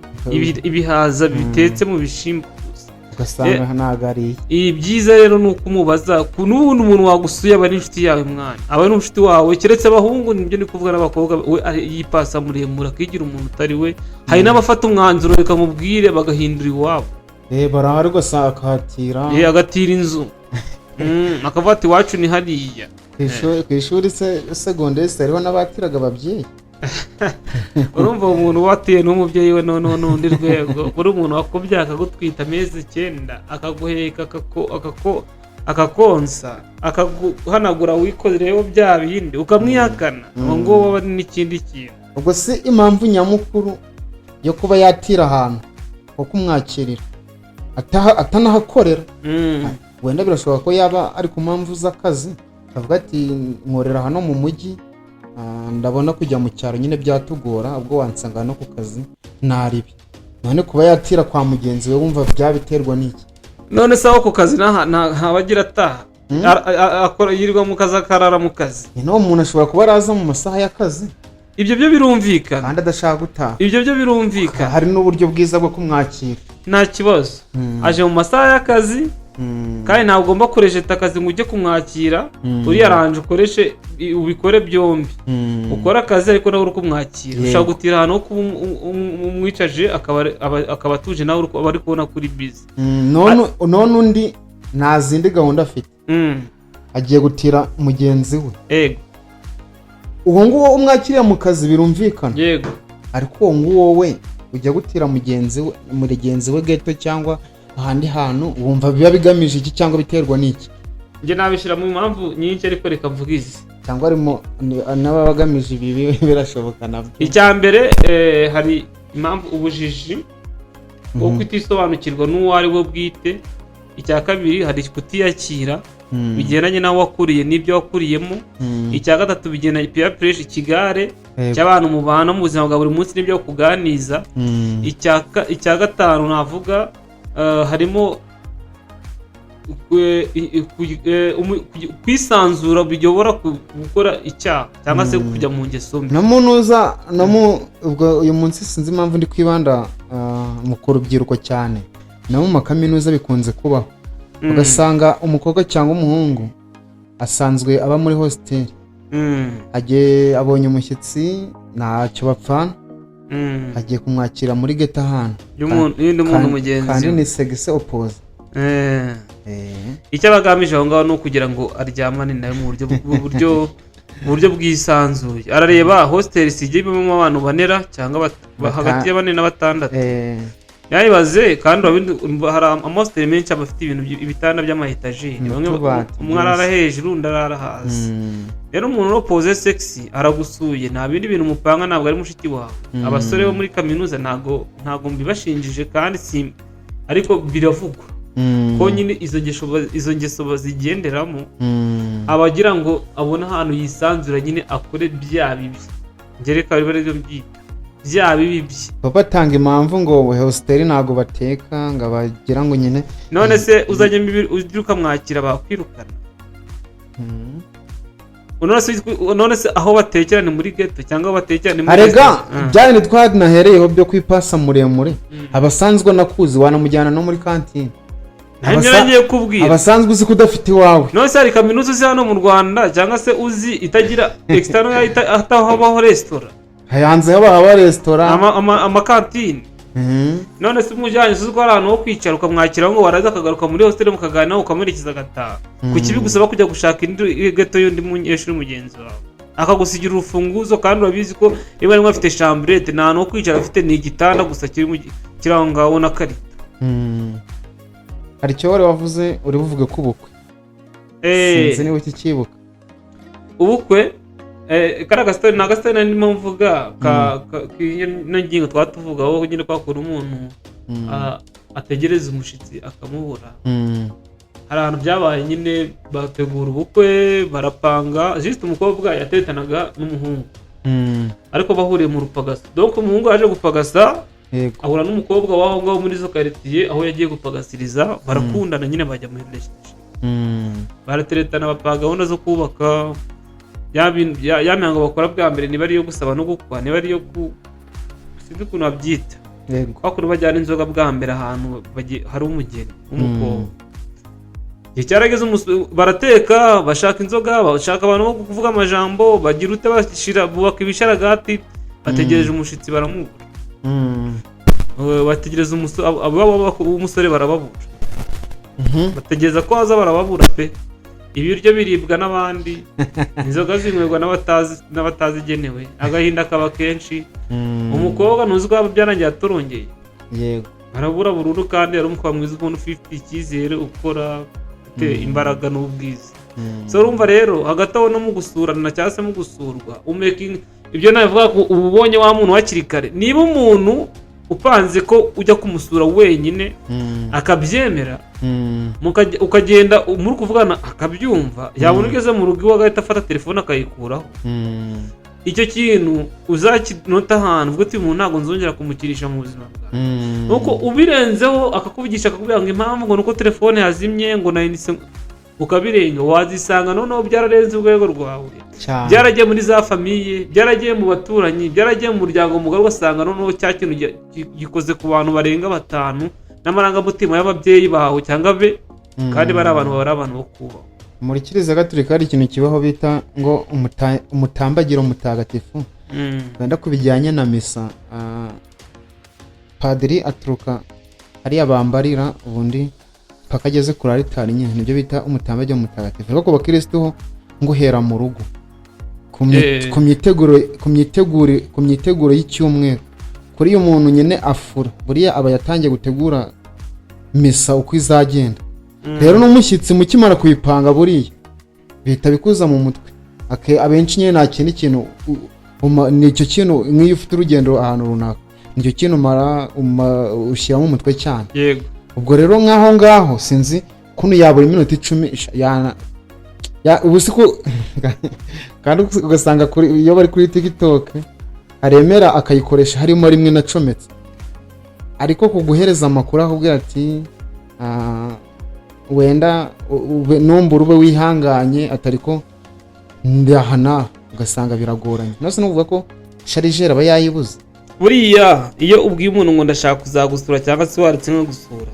ibihaza bitetse mu bishimbo ugasanga ntabwo ari ibi byiza rero ni uko umubaza n'ubundi umuntu wagusuye aba ari inshuti yawe mwana aba ari inshuti wawe keretse abahungu nibyo ndi kuvuga n'abakobwa we yipasa muremure akigira umuntu utari we hari n'abafata umwanzuro reka mubwire bagahindura iwabo barahari gusa akatira agatira inzu akavuga ati iwacu ni hariya ku ishuri segonderi hariho n'abatiraga ababyeyi urumva umuntu watiye n'umubyeyi we noneho n'undi rwego buri umuntu wakubyaye akagutwita amezi 9 akaguheka akakonsa akaguhanagura wikozereho bya bindi ukamwihakana ngo ngo n'ikindi kintu ubwo si impamvu nyamukuru yo kuba yatira ahantu ho kumwakirira atanahakorera wenda birashoboka ko yaba ari ku mpamvu z'akazi avuga ati nkorera hano mu mujyi ndabona kujya mu cyaro nyine byatugora ubwo wansanga no ku kazi naribi none kuba yatira kwa mugenzi we wumva byabiterwa n'iki none saho ku kazi ntabagira ataha akora yirirwa mu kazi akarara mu kazi no umuntu ashobora kuba araza mu masaha y'akazi ibyo byo birumvikana kandi adashaka gutaha ibyo byo birumvikana hari n'uburyo bwiza bwo kumwakira nta kibazo aje mu masaha y'akazi kandi ntabwo ugomba kurejeta akazi ngo ujye kumwakira uriya aranje ukoreshe ubikore byombi ukora akazi ariko nawe uri kumwakira ushaka gutira ahantu ho umwicaje akaba atuje nawe bari kubona kuri bizi none undi nta zindi gahunda afite agiye gutira mugenzi we yego uwo nguwo umwakiriye mu kazi birumvikana yego ariko uwo nguwo we ujya gutira mugenzi we geto cyangwa ahandi hantu wumva biba bigamije iki cyangwa biterwa n'iki njye nabishyira mu mpamvu nyinshi ariko reka mvuge izi cyangwa harimo n'abagamije ibi birashoboka nabyo icya mbere hari impamvu ubujiji bwo kutisobanukirwa n'uwo ari we bwite icya kabiri hari kutiyakira bigendanye n'aho wakuriye n'ibyo wakuriyemo icya gatatu bigendanye peer pressure ikigare cy'abantu mubana mu buzima bwa buri munsi n'ibyo kuganiza icya gatanu navuga harimo kwisanzura biyobora gukora icyaha cyangwa se kujya mu ngeso mbi ubwo uyu munsi sinzi impamvu ndi kwibanda mu kurubyiruko cyane no mu makaminuza bikunze kubaho ugasanga umukobwa cyangwa umuhungu asanzwe aba muri hostel abonye umushyitsi ntacyo bapfana agiye kumwakira muri geta ahantu y'undi muntu mugenzi kandi ni segise opoze icyo abagamije aho ngaho ni ukugira ngo aryamane nawe mu buryo bwisanzuye arareba hostel sigibamo abantu banera cyangwa hagati ya 4 na 6 yayibaze kandi hari amahostel menshi aba afite ibitanda by'amayetajeri umwe arara hejuru undi arara hasi rero umuntu opoze sexy aragusuye nta bindi bintu mupanga ntabwo ari mushiki wawe abasore bo muri kaminuza ntabwo mbibashinjije kandi ariko biravugwa ko nyine izo ngeso bazigenderamo abagira ngo abone ahantu yisanzura nyine akore bya bibi ngereka bari byo byita bya bibi bye batanga impamvu ngo hostel ntabwo bateka ngo bagira ngo nyine none se uzajya ujye ukamwakira bakwirukana none se aho batekera ni muri ghetto cyangwa batekera ni muri arega byane twanahereyeho byo kwipasa muremure abasanzwe nakuzi wanamujyana no muri kantine ngiye kubwira abasanzwe uzi kudafite iwawe none se hari kaminuza uzi hano mu Rwanda cyangwa se uzi itagira external ataho habaho restaurant hanze haba restaurant amakantine none se umujyanye uzi ko ari ahantu ho kwicara ukamwakira ngo waraza akagaruka muri hostel mukaganira ukamuherekeza agataha ku kibi gusaba kujya gushaka indi gato y'undi munyeshuri mugenzi wawe akagusigira urufunguzo kandi urabizi ko niba arimo afite chambrette nta hantu ho kwicara afite ni igitanda gusa kiri aho ngaho na karita hari icyo wari wavuze uri buvuge ko ubukwe sinzi niba ukikibuka ubukwe karaga story na gastori ndimo mvuga no ngingo twatuvugaho nyine kwakura umuntu ategereza umushitsi akamubura hari ahantu byabaye nyine bategura ubukwe barapanga juste umukobwa yatetanaga n'umuhungu ariko bahuriye mu rupagasa donc umuhungu yaje gupagasa ahura n'umukobwa waho ngaho muri zo quartier aho yagiye gupagasiriza barakundana nyine bajya muri relationship barateretana bapaga gahunda zo kubaka ya mihango bakora bwa mbere niba ariyo gusaba no gukwa niba ariyo sinzi ukuntu babyita bakuru bajyana inzoga bwa mbere ahantu hari umugeni w'umukobwa. Igihe cyarageze barateka bashaka inzoga, bashaka abantu bo kuvuga amajambo, bagira ute bubaka ibisharagati, bategereje umushitsi baramubura. Bategereza umusore barababura. Bategereza ko haza barababura pe. Ibiryo biribwa n'abandi, inzoga zinywebwa n'abatazigenewe, agahinda kaba kenshi. Umukobwa ntuzi ko byarangiye atorongeye. Yego. Barabura bururu kandi yari umukobwa mwiza ubona ufite icyizere, ukora imbaraga n'ubwiza. So urumva rero hagati aho no mu gusurana cyangwa se mu gusurwa, ibyo navuga ko ubonye wa muntu hakiri kare. Niba umuntu upanze ko ujya kumusura wenyine akabyemera, ukagenda muri kuvugana akabyumva, yabona ugeze mu rugo iwe agahita afata telefone akayikuraho. Icyo kintu uzakinota ahantu uvuga uti umuntu ntabwo nzongera kumukirisha mu buzima bwawe. Nuko ubirenzeho akakuvugisha akakubwira ngo impamvu ngo nuko telefone yazimye ngo nayinise, ukabirenga wazisanga noneho byararenze urwego rwawe. Byaragiye muri za famiye, byaragiye mu baturanyi, byaragiye mu muryango mugari, ugasanga noneho cya kintu gikoze ku bantu barenga 5 n'amarangamutima y'ababyeyi bawe cyangwa be, kandi bari abantu bo kubaho. Muri Kiliziya Gatolika hari ikintu kibaho bita ngo umutambagiro mutagatifu. Wenda kubijyanye na misa, padiri aturuka hariya bambarira ubundi paka ageze kuri alitari nyine, nibyo bita umutambagiro mutagatifu. Ariko ku bakristo ho ngo hera mu rugo ku myiteguro y'icyumweru. Kuri uyu muntu nyine afura buriya aba yatangiye gutegura misa uko izagenda. Rero n'umushyitsi mukimara kuyipanga buriya bihita bikuza mu mutwe. Abenshi nyine nta kindi kintu, nicyo kintu nk'iyo ufite urugendo ahantu runaka, nicyo kintu ushyira mu mutwe cyane. Yego. Ubwo rero nk'aho ngaho sinzi kuntu yabura iminota 10 ubu siko kandi ugasanga iyo bari kuri TikTok aremera akayikoresha harimo rimwe na cometse, ariko kuguhereza amakuru ahubwo ati wenda numbura ube wihanganye atariko ndahana, ugasanga biragoranye. Nose no kuvuga ko sharijere aba yayibuze. Buriya iyo ubwiye umuntu ngo ndashaka kuzagusura cyangwa se waretse nko gusura,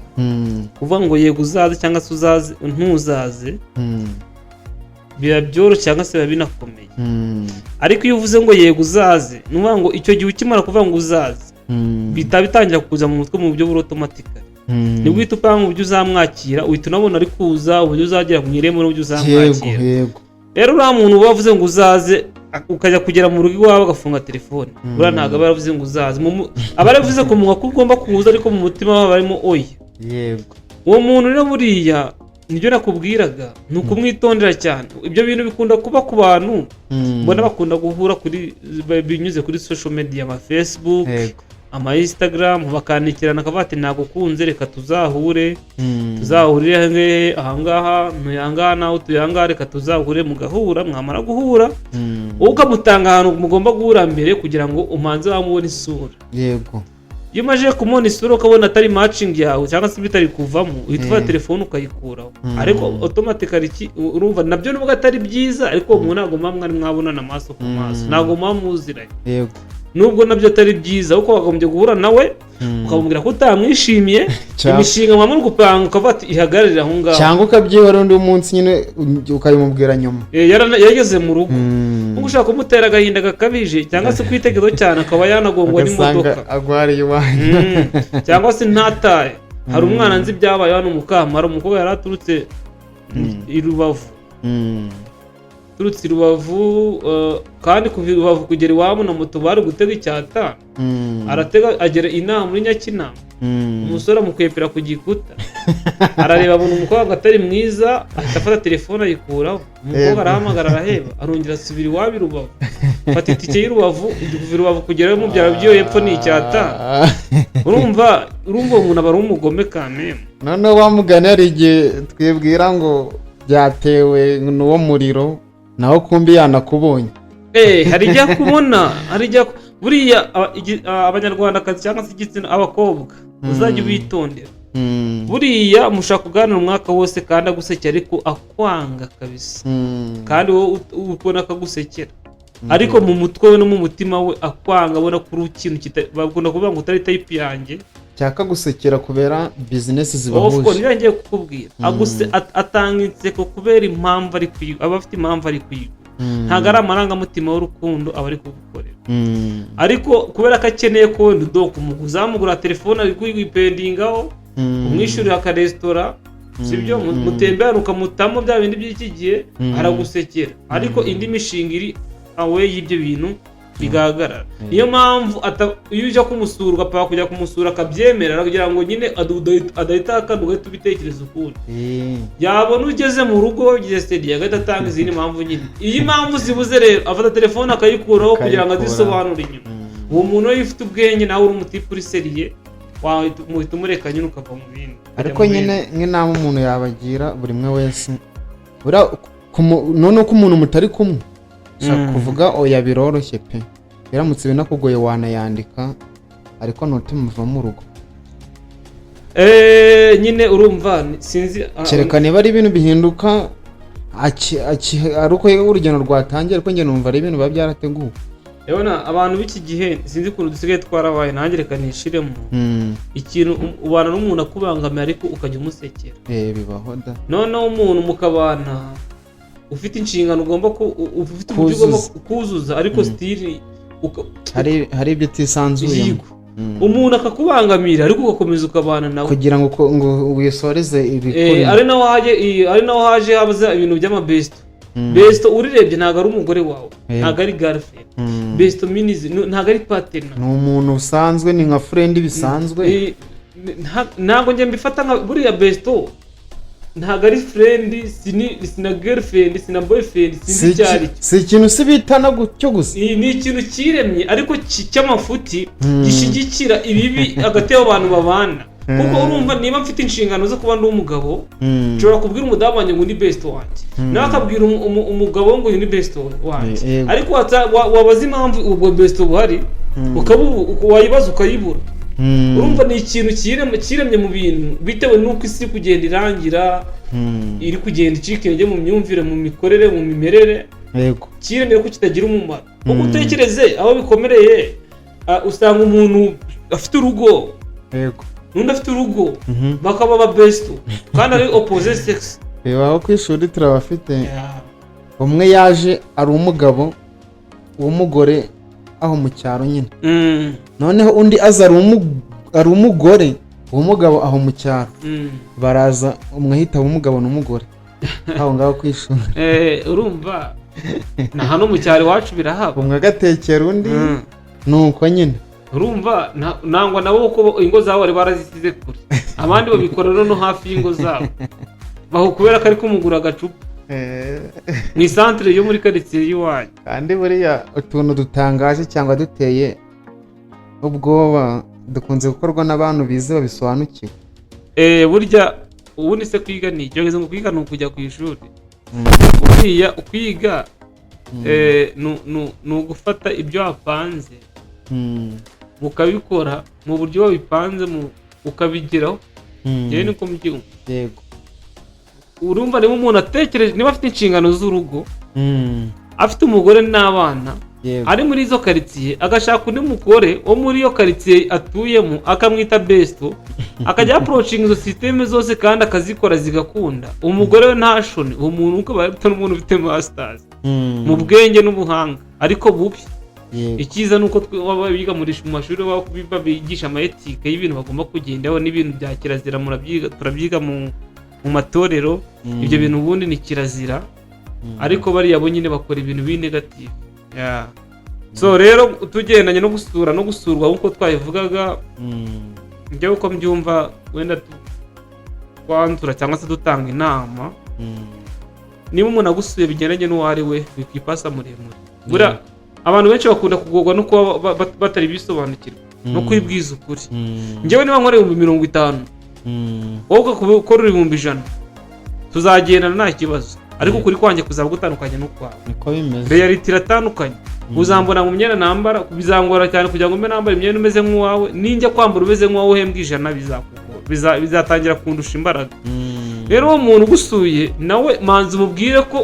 kuvuga ngo yego uzaze cyangwa se uzaze ntuzaze, biba byoroshye cyangwa se biba binakomeye. Ariko iyo uvuze ngo yego uzaze, nuvuga ngo icyo gihe ukimara kuvuga ngo uzaze, bitangira kuza mu mutwe mu buryo buri automatically. Nibwo uhita upanga uburyo uzamwakira, uhita unabona ari kuza uburyo uzagera ku irembo n'uburyo uzamwakira. Rero uriya muntu bavuze ngo uzaze ukajya kugera mu rugo iwawe agafunga telefone, buriya ntabwo aba yaravuze ngo uzaze. Aba yaravuze ko munwa ko ugomba kuza, ariko mu mutima wawe harimo oya. Yego. Uwo muntu rero buriya nibyo nakubwiraga, ni ukumwitondera cyane. Ibyo bintu bikunda kuba ku bantu mbona bakunda guhura binyuze kuri social media, ama Facebook, ama Instagram, bakanikirana akavuga ati ntabwo kunze, reka tuzahurire ahangaha ntuyanga nawe tuyanga, reka tuzahure. Mugahura, mwamara guhura ukamutanga ahantu mugomba guhura mbere kugira ngo umanze wamubone isura. Yego. Iyo umaze kumubona isura ukabona atari matching yawe cyangwa se bitari kuvamo, uhita ufata telefone ukayikuraho. Ariko automatically urumva nabyo nubwo atari byiza, ariko umuntu ntabwo mwari mwabonana amaso ku maso, ntabwo mwamuziranye. Yego. Nubwo nabyo atari byiza, uko wagombye guhura nawe ukamubwira ko utamwishimiye, imishinga mwamuri gupanga ukavuga ati ihagararira aho ngaho, cyangwa ukabyihora undi munsi nyine ukabimubwira nyuma. Yageze mu rugo ngo ushaka kumutera agahinda gakabije, cyangwa se kwitekerezo cyane akaba yanagongwa n'imodoka agwariye iwanyu, cyangwa se ntataye. Hari umwana nzi byabaye hano mu Kamara, umukobwa yari aturutse i Rubavu, kandi kuva i Rubavu kugera iwabo na moto bari gutega icyata, aratega agera inama muri Nyakinama. Umusore amukwepera ku gikuta, arareba abona umukobwa atari mwiza, ahita afata telefone ayikuraho. Umukobwa arahamagara araheba, arongera asubira iwabo i Rubavu, fata itike y'i Rubavu, kuva i Rubavu kugerayo mu byaro by'iyo hepfo ni icyata. Urumva umuntu aba ari umugome kameme. Noneho wamugana hari igihe twibwira ngo byatewe n'uwo muriro, naho kumbi yanakubonye. Hari ijya kubona, buriya abanyarwandakazi cyangwa se igitsina abakobwa uzajya ubitondera. Buriya mushaka kuganira umwaka wose kandi agusekera, ariko akwanga kabisa, kandi wowe ubona akagusekera. ariko mu mutwe we no mu mutima we akwanga abona kuri ikintu bakunda kuvuga ngo utari type yanjye cyaka gusekera kubera business of zibahuje course ngiye kukubwira atanga inseko kubera impamvu ari kwiga aba afite impamvu ari kwiga ntago ari amarangamutima y'urukundo aba ari kugukorera ariko kubera ko akeneye ko wenda uzamugura telefone ari kuyipendingaho umwishyurira akaresitora sibyo mutembera ukamutamo bya bindi by'iki gihe aragusekera ariko indi mishinga iri awe y'ibyo bintu bigahagarara niyo mpamvu iyo ujya kumusura ugapfa kujya kumusura akabyemera kugira ngo nyine adahita akanda ugahita ubitekereza ukundi yabona ugeze mu rugo ugeze stage agahita atanga izindi mpamvu nyine iyi mpamvu zibuze rero afata telefone akayikuraho kugira ngo azisobanure inyuma uwo muntu iyo ufite ubwenge nawe uri umutipe uri seriye wahita umureka nyine ukava mu bindi ariko nyine nk'inama umuntu yabagira buri umwe wese none ko umuntu mutari kumwe ushaka kuvuga oya biroroshye pe biramutse binakugoye wanayandika ariko ntutumiva mu rugo nyine urumva sinzi kereka niba ari ibintu bihinduka ari uko urugendo rwatangiye ariko njye numva ari ibintu biba byarateguwe Ebona abantu b'iki gihe sinzi ukuntu dusigaye twarabaye nanjye reka nishiremo ikintu ubana n'umuntu akubangamiye ariko ukajya umusekera bibaho da noneho umuntu mukabana ufite inshingano ugomba ufite uburyo ugomba kuzuza ariko stili hari ibyo utisanzuye umuntu akakubangamira ariko ugakomeza ukabana nawe kugira ngo wisoreze ibikuri ari naho haje habaza ibintu by'amabesto besto urirebye ntago ari umugore wawe ntago ari girlfriend besto minizi ntago ari partner ni umuntu usanzwe ni nka friend bisanzwe ntago njye mbifata nka buriya besto ntago ari friend sina girlfriend sina boyfriend sinzi cyari si ikintu sibitana gutyo gusa ni ikintu kiremye ariko cy'amafuti gishigikira ibibi hagati y'abantu babana kuko urumva niba mfite inshingano zo kuba ndi umugabo nshobora kubwira umudamu wanjye ngo ni best wanjye nawe akabwira umugabo ngo ni best wanjye ariko wabaza impamvu ubwo best buhari wayibaza ukayibura urumva ni ikintu kiremye mu bintu bitewe n'uko isi kugenda irangira iri kugenda icika intege mu myumvire mu mikorere mu mimerere kiremye ko kitagira umumaro kuko utekereze aho bikomereye usanga umuntu afite urugo n'undi afite urugo bakaba aba besto kandi ari opposite sex bibaho ku ishuri turabafite umwe yaje ari umugabo w'umugore aho mu cyaro nyine noneho undi aza ari umugore w'umugabo aho mu cyaro baraza umwe ahita umugabo n'umugore aho ngaho ku ishuri urumva na hano mu cyaro iwacu birahaba umwe agatekera undi nuko nyine urumva nangwa nabo uko ingo zabo bari barazisize kure abandi babikora no hafi y'ingo zabo baho kubera ko ari kumugura agacupa mu isantere yo muri quartier y'iwanyu kandi buriya utuntu dutangaje cyangwa duteye ubwoba dukunze gukorwa n'abantu bize babisobanukiwe burya ubundi se kwiga ni icyo ngo kwiga ni ukujya ku ishuri ukwiga ni ugufata ibyo wapanze mukabikora mu buryo wabipanze ukabigeraho yewe niko mbyumva yego urumva niba umuntu atekereje niba afite inshingano z'urugo afite umugore n'abana ari muri izo quartier agashaka undi mugore wo muri iyo quartier atuyemo akamwita besto akajya approaching izo systeme zose kandi akazikora zigakunda umugore we ntashone uwo muntu uko barita n'umuntu ufite masters mu bwenge n'ubuhanga ariko bubi ikiza nuko biga muri mashuri bigisha ama ethique y'ibintu bagomba kugendaho n'ibintu bya kirazira turabyiga mu matorero ibyo bintu ubundi ni kirazira ariko bari yabo nyine bakora ibintu bi negative so rero tugendanye no gusura no gusurwa nkuko twayivugaga njye uko mbyumva wenda twanzura cyangwa se dutanga inama niba umuntu agusuye bigendanye n'uwo ari we wikipasa muremure bura abantu benshi bakunda kugorwa no kuba batari bisobanukirwa no kwibwiza ukuri njyewe niba nkora 50 wowe ukora 100 tuzagendana nta kibazo ariko kuri kwanjye kuzaba gutandukanye no kwawe niko bimeze reality iratandukanye uzambona mu myenda nambara bizangora cyane kugira ngo mbe nambara imyenda umeze nk'uwawe ninjya kwambara umeze nk'uwawe uhembwa 100 bizatangira kundusha imbaraga rero uwo muntu ugusuye nawe manzi umubwire ko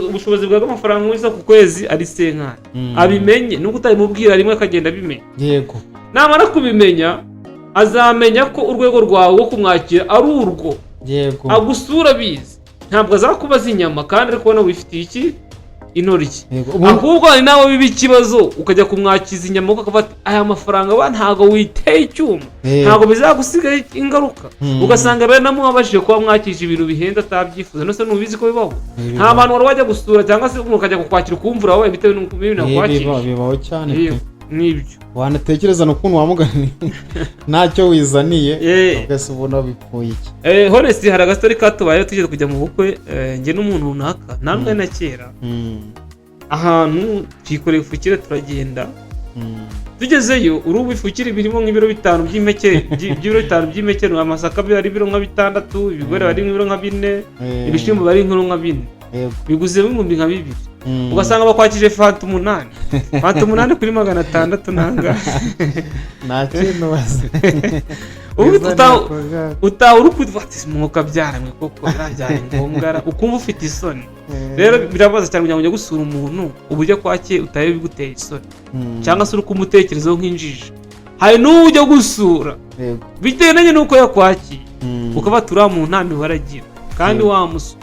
ubushobozi bw'amafaranga wiza ku kwezi ari senkani, abimenye nubwo utabimubwira rimwe akagenda abimenya. Yego, namara kubimenya azamenya ko urwego rwawe rwo kumwakira ari urwo. yego, agusura abizi, ntabwo azakubaza inyama kandi ari kubona wifitiye iki intoryi, yego. ahubwo hari nawe biba ikibazo ukajya kumwakiza inyama ukavuga ati aya mafaranga wa ntabwo witeye icyuma, ntabwo bizagusiga ingaruka, ugasanga bene namubabashije kuba mwakije ibintu bihenze atabyifuza, nose nubizi ko bibaho. nta bantu wari wajya gusura cyangwa se ukajya kukwakira ukumvura wowe bitewe n'uko ibintu nakwakira. Bibaho cyane nibyo wanatekereza no kuntu wamuganiye ntacyo wizaniye ugase ubona bipfuye iki. Honestly hari agastori katubayeho tugeze kujya mu bukwe, njye n'umuntu runaka ntabwo na kera, ahantu twikoreye ifukire turagenda, tugezeyo urubu ifukire birimo nk'ibiro 5 by'impeke by'ibiro 5 by'impeke, amasaka ari ibiro nka 6, ibigori bari nk'ibiro nka 4, ibishimbo bari nk'ibiro nka 4, biguze ibihumbi nka 2. ugasanga bakwakije fanta 8, fanta 8 kuri 600 nanga nta kintu base. ubu uri kudufata mwuka byaramwe koko birabyara ngombwa ukumva ufite isoni. rero birabaza cyane kugira ngo ujye gusura umuntu uburyo kwakiye utaye biguteye isoni, cyangwa se uri kumutekerezaho nk'injiji. hari n'ujya gusura bitewe nanjye nuko yakwakiye, ukaba turi mu ntami waragira kandi wamusura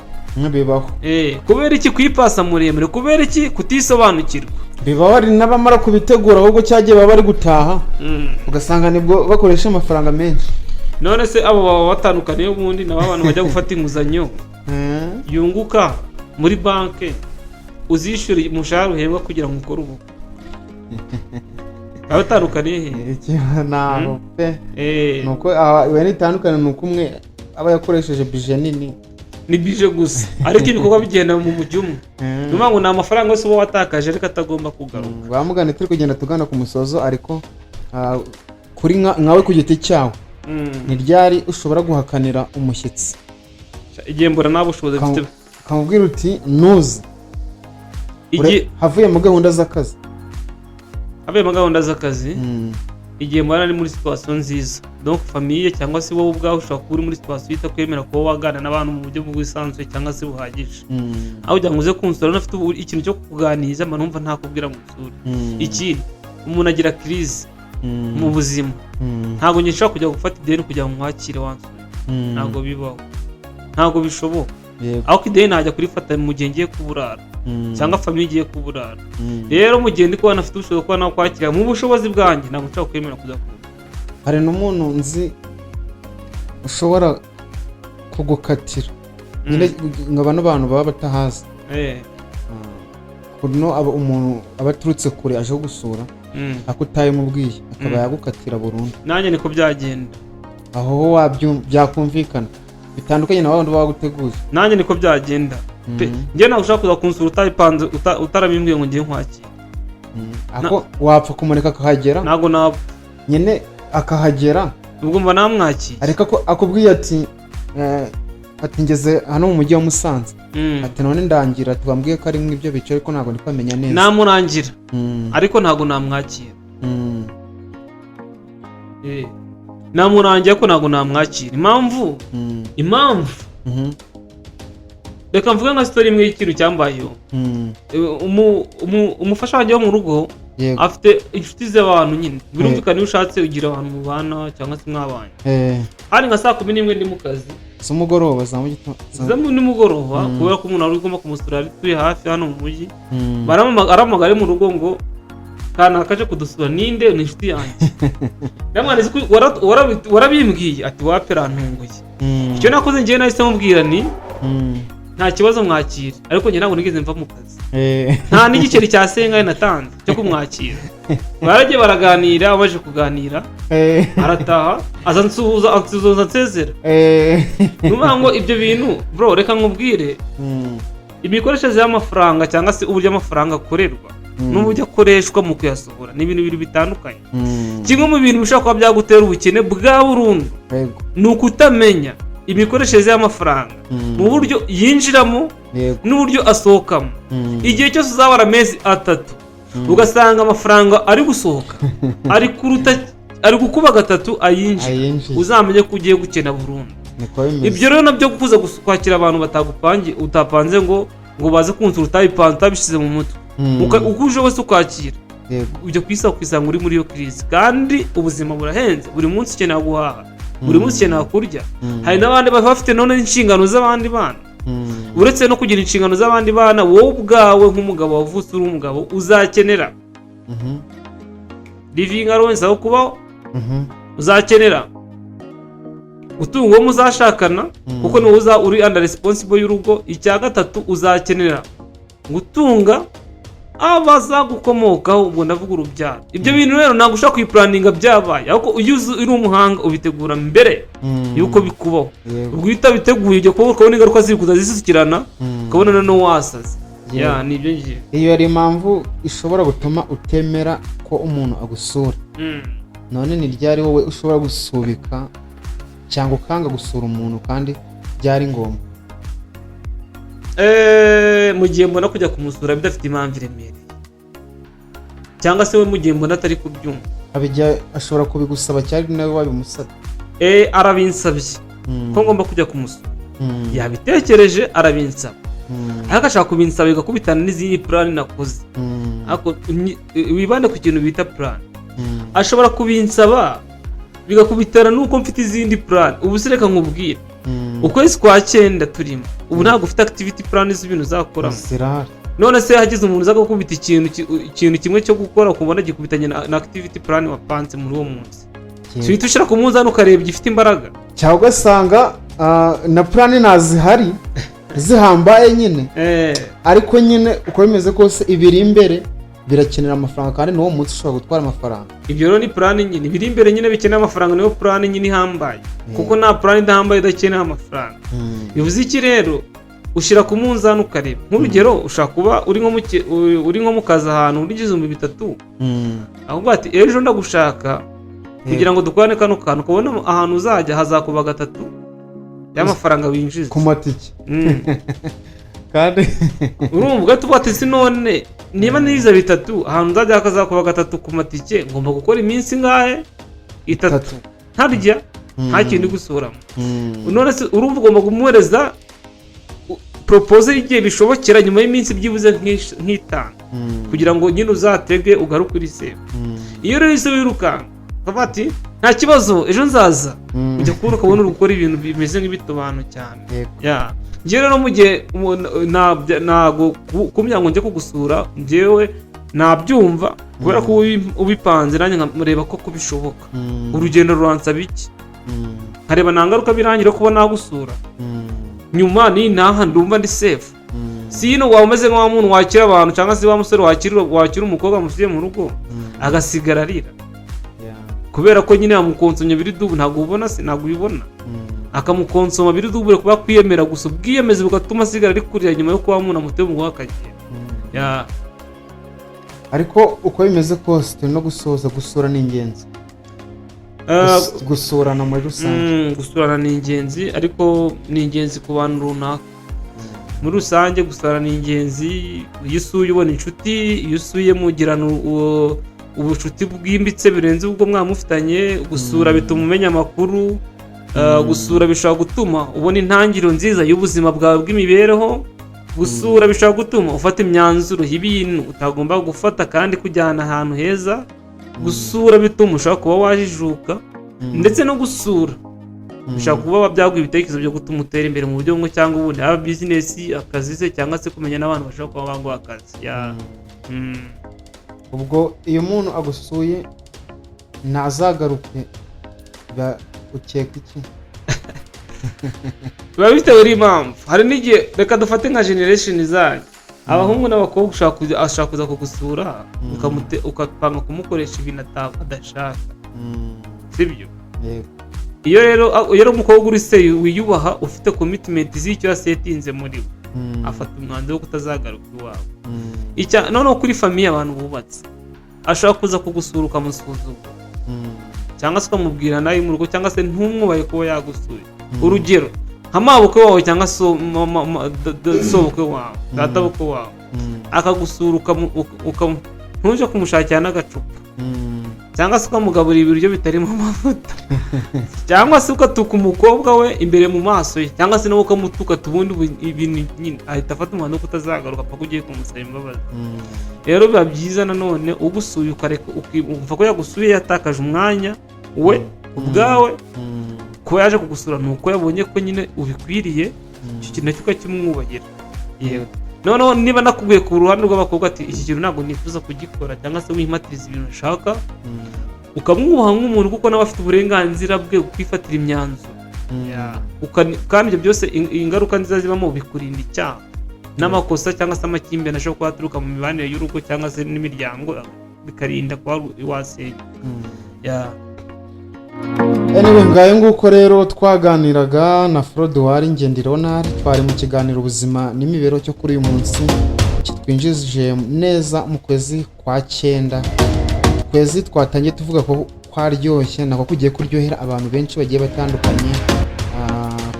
bibaho. kubera iki kwipasa muremure, kubera iki kutisobanukirwa. bibaho hari n'abamara kubitegura ahubwo cyagiye baba bari gutaha, ugasanga nibwo bakoresha amafaranga menshi. none se abo baba batandukaniye ubundi nabo abantu bajya gufata inguzanyo yunguka muri banki, uzishyura umushahara uhembwa kugira ngo ukore ubukwe. aba batandukaniye he? ntaho pe. nuko wenda itandukanye nuko umwe aba yakoresheje bije nini, ni bije gusa ariko ibikorwa bigenda mu mujyi umwe. niyo ngo ni amafaranga yose uba watakaje ariko atagomba kugaruka. bamugane turi kugenda tugana ku musozo, ariko kuri nkawe ku giti cyawe ni ryari ushobora guhakanira umushyitsi? igihe mbona nta bushobozi mfite. ukamubwira uti nuze havuye mu gahunda z'akazi. igihe mbona ari muri situation nziza, donc famille cyangwa se wowe ubwawe ushobora kuba uri muri situation itakwemera kuba wagana n'abantu mu buryo bw'isanzwe cyangwa se buhagije. aho ujya ngo uze kunsura unafite ikintu cyo kukuganiriza mba numva ntakubwira ngo usure. ikindi umuntu agira crise mu buzima, ntabwo nshobora kujya gufata ideni kugira ngo mwakire wansure, ntabwo bibaho, ntabwo bishoboka. aho ideni najya kurifata mu gihe ngiye kuburara cyangwa famille igiye kuburara. rero mu gihe ndi kubona afite ubushobozi kuba nakwakira mu bushobozi bwanjye, ntabwo nshobora kwemera kuza kuba. hari n'umuntu nzi ushobora kugukatira nyine nkaba n'abantu baba batahazi, kuno umuntu aba aturutse kure aje gusura ako utayimubwiye akaba yagukatira burundu. nanjye niko byagenda, aho byakumvikana bitandukanye na wabandi baguteguye. nanjye niko byagenda njye ntabwo ushaka kuza kunsura utabipanze utarabimbwiye ngo ngiye nkwakira. ako wapfa kumureka akahagera? ntabwo nabwo nyine akahagera ubwo mba namwakiye, ariko akubwiye ati ngeze hano mu mujyi wa Musanze, ati none ndangira tubambwiye ko ari mu ibyo bice ariko ntabwo ndi kwamenya neza. namurangira ariko ntabwo namwakira. namurangira ko ntabwo namwakira. impamvu reka mvuge nka story imwe y'ikintu cyambayeho. umufasha wanjye wo mu rugo afite inshuti z'abantu nyine, birumvikana iyo ushatse ugira abantu mubana cyangwa se mwabanye. hari nka 11 ndi mu kazi z'umugoroba za mu gitondo nimugoroba, kubera ko umuntu ari ugomba kumusura ari tuye hafi hano mu mujyi, aramagara mu rugo ngo kana kaje kudusura ninde ni inshuti yanjye. namwaneze ko warabimbwiye ati waperantunguye. icyo nakoze ngiye nahise mubwira ni nta kibazo mwakira, ariko njye ntabwo nigeze mva mu kazi, nta n'igiceri cya senga natanze cyo kumwakira. baragiye baraganira, baje kuganira arataha aza nsuhuza nsezera. nuvuga ngo ibyo bintu bro reka nkubwire, imikoreshereze y'amafaranga cyangwa se uburyo amafaranga akorerwa n'uburyo akoreshwa mu kuyasohora ni ibintu bibiri bitandukanye. kimwe mu bintu bishobora kuba byagutera ubukene bwa burundu ni ukutamenya imikoreshereze y'amafaranga mu buryo yinjiramo n'uburyo asohokamo. igihe cyose uzabara amezi 3 ugasanga amafaranga ari gusohoka ari gukuba 3 ayinjira, uzamenye ko ugiye gukena burundu. niko bimeze. ibyo rero nabyo kuza kwakira abantu utapanze ngo baze kunsura utabishyize mu mutwe uko uje wese ukakira ujya kwisanga uri muri iyo crise kandi ubuzima burahenze, buri munsi ukeneye guhaha, buri munsi ukeneye kurya. Hari n'abandi bafite none inshingano z'abandi bana, uretse no kugira inshingano z'abandi bana, wowe ubwawe nk'umugabo wavutse uri umugabo uzakenera living allowance aho kubaho, uzakenera gutunga uwo muzashakana kuko niwe uri under responsible y'urugo. Icya gatatu uzakenera gutunga abazagukomokaho, ubwo ndavuga urubyaro. Ibyo bintu rero ntabwo ushaka kuyipuraninga byabaye, ahubwo iyo uri umuhanga ubitegura mbere yuko bikubaho. ubwo iyo utabiteguye ujya kubona ingaruka ziri kuza zisukirana ukabona noneho wasaze. ni ibyo ngiye. Iyo ari impamvu ishobora gutuma utemera ko umuntu agusura. None ni ryari wowe ushobora gusubika cyangwa ukanga gusura umuntu kandi byari ngombwa? Mu gihe mbona kujya kumusura bidafite impamvu iremereye, cyangwa se we mu gihe mbona atari kubyumva. Ashobora kubigusaba cyangwa nawe wabimusabye? Arabinsabye ko ngomba kujya kumusura, yabitekereje arabinsaba, ariko ashaka kubinsaba bigakubitana n'izindi plan nakoze. Wibande ku kintu bita plan. Ashobora kubinsaba bigakubitana nuko mfite izindi plan. Ubu se reka nkubwire, ukwezi kwa 9 turimo, ubu ntabwo ufite activity plan z'ibintu uzakoramo. None se hagize umuntu uza gukubita ikintu kimwe cyo gukora ukubona gikubitanye na activity plan wapanze muri uwo munsi, si tushira ku munzani ukareba gifite imbaraga, cyangwa ugasanga na plan nazihari zihambaye nyine, ariko nyine uko bimeze kose ibiri imbere birakenera amafaranga kandi n'uwo munsi ushobora gutwara amafaranga. Ibyo rero ni plan nyine biri imbere nyine bikenera amafaranga, niyo plan nyine ihambaye, kuko nta plan idahambaye idakenera amafaranga. Bivuze iki rero? Ushira ku munzani ukareba. Nk'urugero ushaka kuba uri nko mu kazi ahantu urigize 3,000, ahubwo ati ejo ndagushaka kugira ngo dukwane kano kantu, ukabona ahantu uzajya hazakuba 3 y'amafaranga winjiza ku matike. Kandi urumva tubate sinone niba niza 3 ahantu uzajya hakazakuba 3 ku matike, ngomba gukora iminsi ngahe 3 ntarya nta kintu gusuramo. None se urumva ugomba kumuhereza proposal igihe bishobokera nyuma y'iminsi byibuze nk'itanu kugira ngo nyine uzatege ugaruke uri safe. Iyo rero ise wiruka bati nta kibazo ejo nzaza, ujya kubona ukabona uri gukora ibintu bimeze nk'ibitobano cyane. Njye rero mu gihe ntago kumya ngo njye kugusura, njyewe nabyumva kubera ko ubipanze nanjye nkamureba ko kubishoboka. Urugendo ruransaba iki, nkareba nta ngaruka birangira kubona nagusura, nyuma ni naha ndumva ndi safe. Si ino waba umeze nk'wa muntu wakira abantu cyangwa se wa musore wakira umukobwa musubiye mu rugo agasigara arira, kubera ko nyine yamukonsomye biri dubu, ntabwo ubona se, ntabwo ubibona, akamukonsoma biri dubu kuba kwiyemera gusa, ubwiyemeze bugatuma asigara ari kurira nyuma yo kuba umuntu amuteye umugongo akagenda. Ariko uko bimeze kose turi no gusoza, gusura ni ingenzi. Gusurana muri rusange, gusurana ni ingenzi, ariko ni ingenzi ku bantu runaka. Muri rusange gusurana ni ingenzi. Iyo usuye ubona inshuti, iyo usuye mugirana ubucuti bwimbitse birenze ubwo mwamufitanye. Gusura bituma umenya amakuru, gusura bishobora gutuma ubona intangiriro nziza y'ubuzima bwawe bw'imibereho. Gusura bishobora gutuma ufata imyanzuro y'ibintu utagomba gufata kandi kujyana ahantu heza. Gusura bituma ushaka kuba wajijuka, ndetse no gusura ushaka kuba byaguha ibitekerezo byo gutuma utera imbere mu buryo bumwe cyangwa ubundi, haba business, akazi se, cyangwa se kumenya n'abantu bashaka kuba banguha akazi. Ubwo iyo umuntu agusuye ntazagaruke, ukeka iki? Biba bitewe n'impamvu. Hari n'igihe reka dufate nka generation zanyu, abahungu n'abakobwa ashaka kuza kugusura, ukapanga kumukoresha ibintu adashaka, sibyo? Iyo rero umukobwa uri se wiyubaha, ufite commitment z'icyo yasetinze muri we, afata umwanzuro wo kutazagaruka iwawe. Noneho kuri famiye abantu bubatse, ashaka kuza kugusura ukamusuzuma, cyangwa se ukamubwira nawe mu rugo, cyangwa se ntumwubahe kuba yagusuye. Urugero nka mabukwe wawe cyangwa sobukwe wawe, databukwe wawe akagusura, ntuje kumushakira n'agacupa, cyangwa se ukamugaburira ibiryo bitarimo amavuta cyangwa se ukatuka umukobwa we imbere mu maso ye cyangwa se nawe ukamutuka tubundi ibintu nyine ahita afata umwanzuro ko utazagaruka paka ugiye kumusaba imbabazi. Rero biba byiza nanone ugusuye ukareka ukumva ko yagusuye yatakaje umwanya we ubwawe kuba yaje kugusura ni uko yabonye ko nyine ubikwiriye icyo kintu nacyo ukakimwubahira. Yewe noneho niba nakubwiye ku ruhande rw'abakobwa ati iki kintu ntabwo nifuza kugikora cyangwa se wihimatiriza ibintu ushaka ukamwubaha nk'umuntu kuko nawe afite uburenganzira bwe kwifatira imyanzuro. Kandi ibyo byose ingaruka nziza zibamo bikurinda icyaha n'amakosa cyangwa se amakimbirane ashobora kuba aturuka mu mibanire y'urugo cyangwa se n'imiryango bikarinda kuba wasenya. Anyway, ngayo nguko rero twaganiraga na Froduard Ngendi Ronald, twari mu kiganiro ubuzima n'imibereho cyo kuri uyu munsi kitwinjije neza mu kwezi kwa 9. Kwezi twatangiye tuvuga ko kwaryoshye nako kugiye kuryohera abantu benshi bagiye batandukanye,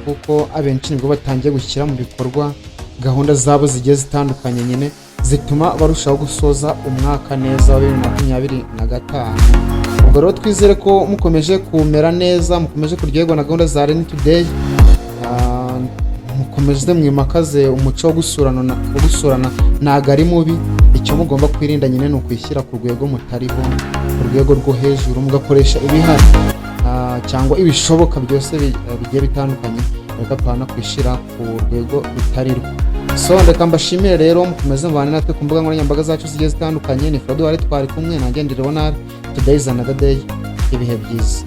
kuko abenshi nibwo batangiye gushyira mu bikorwa gahunda zabo zigiye zitandukanye nyine zituma barushaho gusoza umwaka neza wa 2025. Ubwo rero twizere ko mukomeje kumera neza, mukomeje kuryoherwa na gahunda za Rainy Today, mukomeje mwimakaze umuco wo gusurana ntago ari mubi. Icyo mugomba kwirinda nyine ni ukwishyira ku rwego mutariho, ku rwego rwo hejuru mugakoresha ibihari cyangwa ibishoboka byose bigiye bitandukanye, reka pana kwishyira ku rwego rutarirwo. So reka mbashimire rero mukomeze mubane natwe ku mbuga nkoranyambaga zacu zigiye zitandukanye. Ni Froduard twari kumwe na Ngendi Ronald. Today is another day. Ibihe byiza.